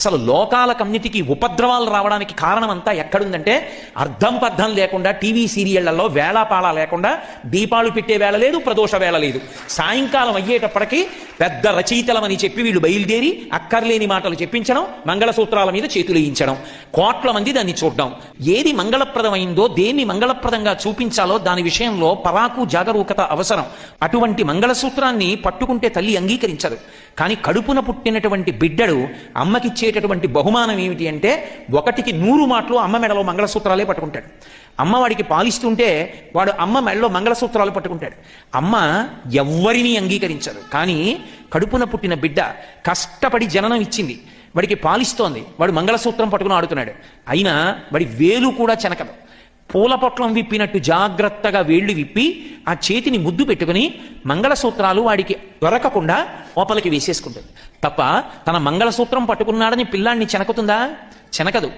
అసలు లోకాలకన్నిటికీ ఉపద్రవాలు రావడానికి కారణం అంతా ఎక్కడుందంటే అర్థం పర్థం లేకుండా టీవీ సీరియళ్లలో వేళాపాళా లేకుండా దీపాలు పెట్టే వేళ లేదు, ప్రదోష వేళ లేదు. సాయంకాలం అయ్యేటప్పటికీ పెద్ద రచయితలమని చెప్పి వీళ్ళు బయలుదేరి అక్కర్లేని మాటలు చెప్పించడం, మంగళసూత్రాల మీద చేతులేయించడం, కోట్ల మంది దాన్ని చూడడం. ఏది మంగళప్రదమైందో, దేన్ని మంగళప్రదంగా చూపించాలో దాని విషయంలో పరాకు జాగరూకత అవసరం. అటువంటి మంగళసూత్రాన్ని పట్టుకుంటే తల్లి అంగీకరించదు. కానీ కడుపున పుట్టినటువంటి బిడ్డడు అమ్మకిచ్చేటటువంటి బహుమానం ఏమిటి అంటే 1కి 100 మాటలు అమ్మ మెడలో మంగళసూత్రాలే పట్టుకుంటాడు. అమ్మవాడికి పాలిస్తుంటే వాడు అమ్మ మెడలో మంగళసూత్రాలు పట్టుకుంటాడు. అమ్మ ఎవ్వరినీ అంగీకరించదు. కానీ కడుపున పుట్టిన బిడ్డ కష్టపడి జననం ఇచ్చింది, వాడికి పాలిస్తోంది, వాడు మంగళసూత్రం పట్టుకుని ఆడుతున్నాడు. అయినా వాడి వేలు కూడా చెనకదు. పూల పొట్లం విప్పినట్టు జాగ్రత్తగా వేళ్లు విప్పి ఆ చేతిని ముద్దు పెట్టుకుని మంగళసూత్రాలు వాడికి దొరకకుండా లోపలికి వేసేసుకుంటుంది తప్ప తన మంగళసూత్రం పట్టుకున్నాడని పిల్లాన్ని చెనకుతుందా? చెనకదు.